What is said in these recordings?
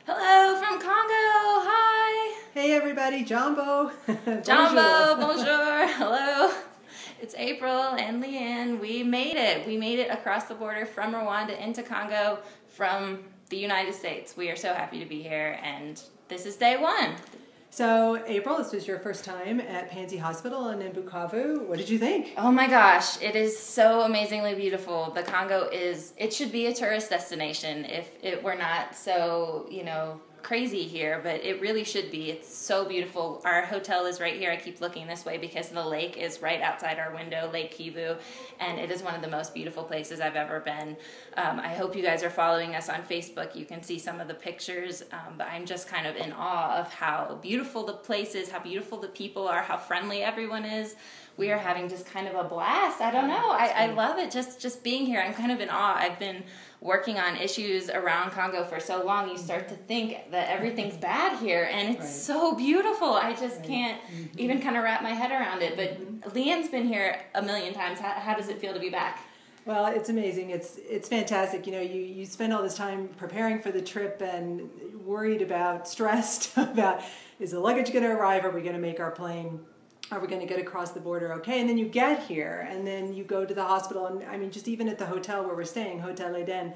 Hello from Congo. Hi. Hey everybody, Jumbo. Jumbo, bonjour. Hello. It's April and Leanne. We made it. We made it across the border from Rwanda into Congo from the United States. We are so happy to be here, and this is day one. So, April, this was your first time at Panzi Hospital in Bukavu. What did you think? Oh my gosh, it is so amazingly beautiful. The Congo it should be a tourist destination if it were not so, crazy here, but it really should be. It's so beautiful. Our hotel is right here. I keep looking this way because the lake is right outside our window, Lake Kivu, and it is one of the most beautiful places I've ever been. I hope you guys are following us on Facebook. You can see some of the pictures, but I'm just kind of in awe of how beautiful the place is, how beautiful the people are, how friendly everyone is. We are having just kind of a blast. I don't know. I love it just being here. I'm kind of in awe. I've been working on issues around Congo for so long. You start to think that everything's bad here, and it's so beautiful. I just can't even kind of wrap my head around it. But Leanne's been here a million times. How does it feel to be back? Well, it's amazing. It's fantastic. You spend all this time preparing for the trip and worried about, stressed about, is the luggage going to arrive? Are we going to make our plane? Are we going to get across the border okay? And then you get here, and then you go to the hospital, and I mean, just even at the hotel where we're staying, Hotel Eden,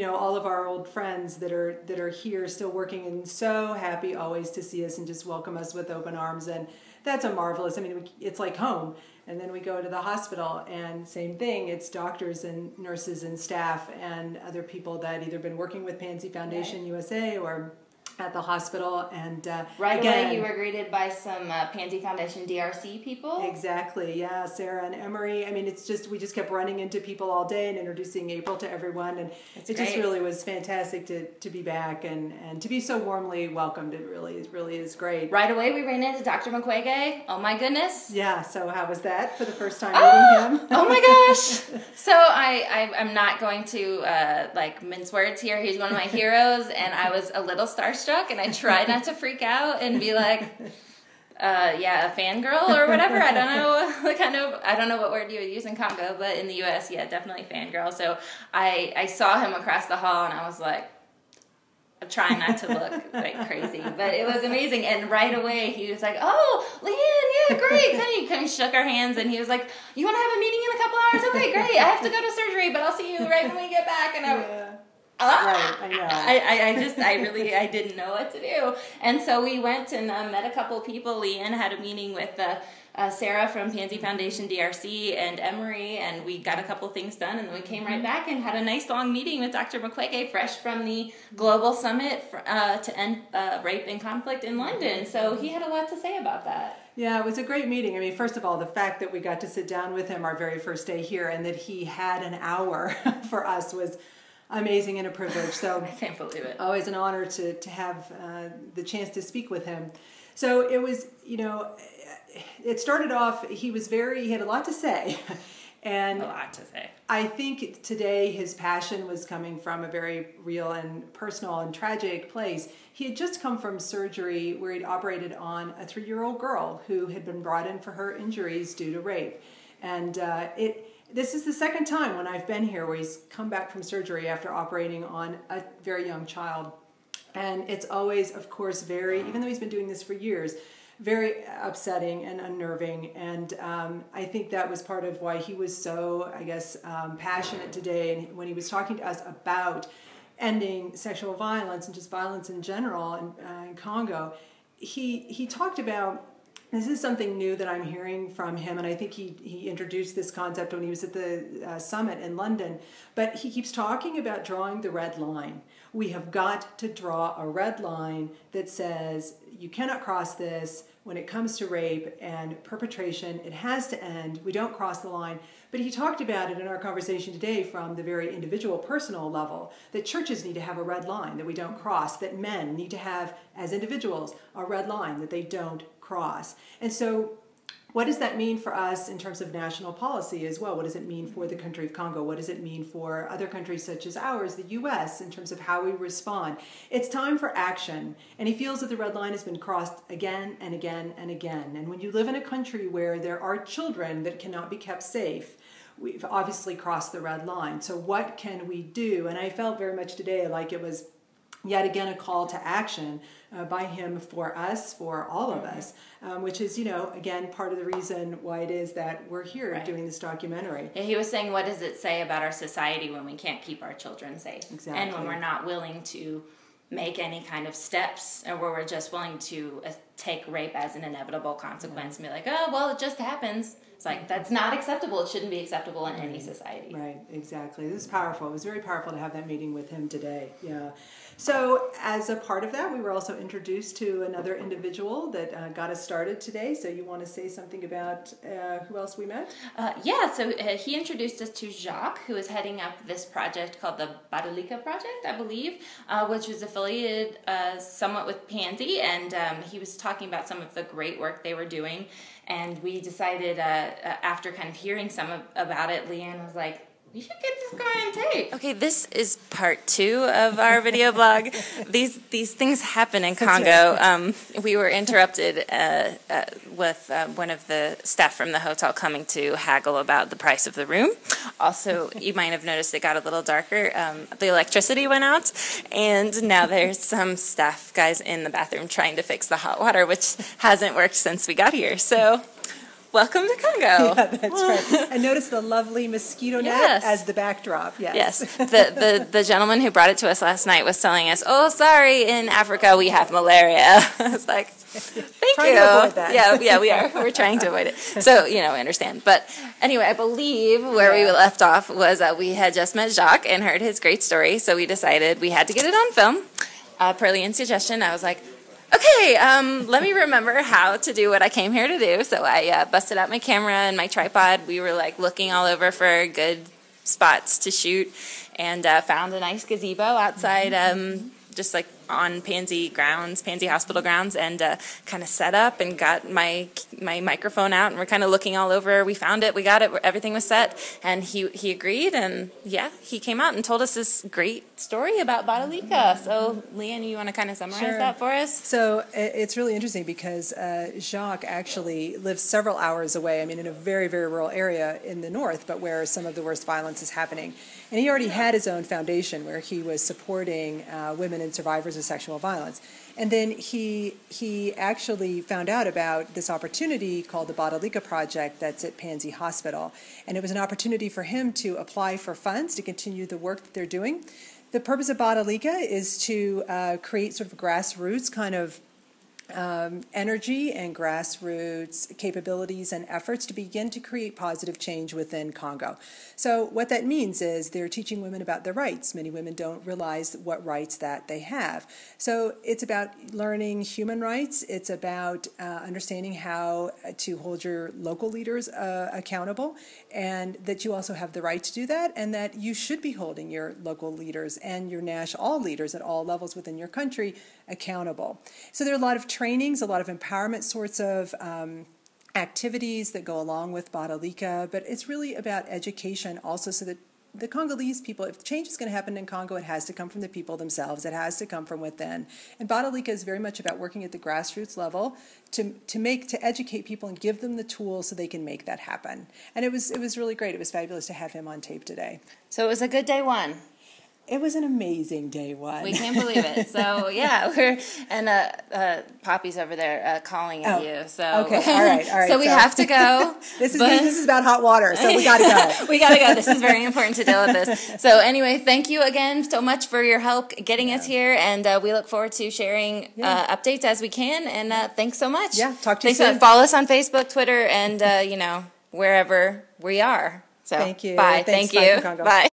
all of our old friends that are here still working and so happy always to see us and just welcome us with open arms, and that's a marvelous. I mean, it's like home. And then we go to the hospital, and same thing. It's doctors and nurses and staff and other people that either been working with Panzi Foundation USA or at the hospital, and right away you were greeted by some Panzi Foundation DRC people. Exactly, yeah, Sarah and Emery. I mean, we just kept running into people all day and introducing April to everyone, and just really was fantastic to be back and to be so warmly welcomed. It really is great. Right away we ran into Dr. McCoy. Oh my goodness. Yeah, so how was that for the first time meeting him? Oh my gosh. So I'm not going to mince words here. He's one of my heroes, and I was a little starstruck. And I tried not to freak out and be like, a fangirl or whatever. I don't know. I don't know what word you would use in Congo, but in the U.S., yeah, definitely fangirl. So I saw him across the hall, and I was like, I'm trying not to look like crazy, but it was amazing. And right away, he was like, "Oh, Leanne, yeah, great." Then he kind of shook our hands, and he was like, "You want to have a meeting in a couple hours? Okay, great. I have to go to surgery, but I'll see you right when we get back." And Right, I know. I didn't know what to do. And so we went and met a couple people. Leanne had a meeting with Sarah from Panzi Foundation DRC and Emery, and we got a couple things done, and then we came right back and had a nice long meeting with Dr. McCoy, fresh from the Global Summit to End Rape and Conflict in London. So he had a lot to say about that. Yeah, it was a great meeting. I mean, first of all, the fact that we got to sit down with him our very first day here, and that he had an hour for us was amazing and a privilege. So I can't believe it. Always an honor to have the chance to speak with him. So it was, it started off, he had a lot to say. And a lot to say. I think today his passion was coming from a very real and personal and tragic place. He had just come from surgery where he'd operated on a 3-year-old girl who had been brought in for her injuries due to rape. And this is the second time when I've been here where he's come back from surgery after operating on a very young child. And it's always, of course, even though he's been doing this for years, very upsetting and unnerving. And I think that was part of why he was so, passionate today. And when he was talking to us about ending sexual violence and just violence in general in Congo, he talked about, this is something new that I'm hearing from him, and I think he introduced this concept when he was at the summit in London, but he keeps talking about drawing the red line. We have got to draw a red line that says you cannot cross this. When it comes to rape and perpetration, it has to end. We don't cross the line. But he talked about it in our conversation today from the very individual, personal level, that churches need to have a red line that we don't cross, that men need to have, as individuals, a red line that they don't cross. And so what does that mean for us in terms of national policy as well? What does it mean for the country of Congo? What does it mean for other countries such as ours, the U.S., in terms of how we respond? It's time for action. And he feels that the red line has been crossed again and again and again. And when you live in a country where there are children that cannot be kept safe, we've obviously crossed the red line. So what can we do? And I felt very much today like it was yet again a call to action by him for us, for all of us, which is, again, part of the reason why it is that we're here doing this documentary. Yeah, he was saying, what does it say about our society when we can't keep our children safe? Exactly. And when we're not willing to make any kind of steps, or where we're just willing to take rape as an inevitable consequence and be like, oh, well, it just happens. It's like, that's not acceptable. It shouldn't be acceptable in any society. Right, exactly. This is powerful. It was very powerful to have that meeting with him today. Yeah. So as a part of that, we were also introduced to another individual that got us started today. So you want to say something about who else we met? So he introduced us to Jacques, who is heading up this project called the Badalika Project, I believe, which is affiliated somewhat with Panzi. And he was talking about some of the great work they were doing. And we decided, after kind of hearing about it, Leanne was like, we should get this guy on tape. Okay, this is part 2 of our video blog. These things happen in Congo. Right. We were interrupted with one of the staff from the hotel coming to haggle about the price of the room. Also, you might have noticed it got a little darker. The electricity went out, and now there's some staff guys in the bathroom trying to fix the hot water, which hasn't worked since we got here. So, welcome to Congo. Yeah, that's right. And notice the lovely mosquito net as the backdrop. Yes. The gentleman who brought it to us last night was telling us, oh, sorry, in Africa we have malaria. I was like, thank you. To avoid that. Yeah, we are. We're trying to avoid it. So, I understand. But anyway, I believe where we left off was that we had just met Jacques and heard his great story. So we decided we had to get it on film. Per Leanne's suggestion, I was like, okay, let me remember how to do what I came here to do. So I busted out my camera and my tripod. We were like looking all over for good spots to shoot, and found a nice gazebo outside, just like on Panzi Hospital grounds, and kind of set up and got my microphone out, and we're kind of looking all over. We found it, we got it, everything was set, and he agreed, and he came out and told us this great story about Badalika. So Leanne, you want to kind of summarize that for us? So it's really interesting because Jacques actually lives several hours away, in a very, very rural area in the north, but where some of the worst violence is happening. And he already had his own foundation where he was supporting women and survivors of sexual violence. And then he actually found out about this opportunity called the Badalika Project that's at Panzi Hospital. And it was an opportunity for him to apply for funds to continue the work that they're doing. The purpose of Badalika is to create sort of grassroots kind of energy and grassroots capabilities and efforts to begin to create positive change within Congo. So what that means is they're teaching women about their rights. Many women don't realize what rights that they have. So it's about learning human rights. It's about understanding how to hold your local leaders accountable, and that you also have the right to do that, and that you should be holding your local leaders and your all leaders at all levels within your country accountable. So there are a lot of trainings, a lot of empowerment sorts of activities that go along with Badalika, but it's really about education also, so that the Congolese people, if change is going to happen in Congo, it has to come from the people themselves. It has to come from within. And Badalika is very much about working at the grassroots level to educate people and give them the tools so they can make that happen. And it was really great. It was fabulous to have him on tape today. So it was a good day one. It was an amazing day one. We can't believe it. So Poppy's over there calling at you. So okay, all right. So we have to go. This is about hot water, so we got to go. We got to go. This is very important to deal with this. So anyway, thank you again so much for your help getting us here, and we look forward to sharing updates as we can. And thanks so much. Yeah, talk to you soon. Follow us on Facebook, Twitter, and wherever we are. So thank you. Bye. Thanks. Thank you. Bye.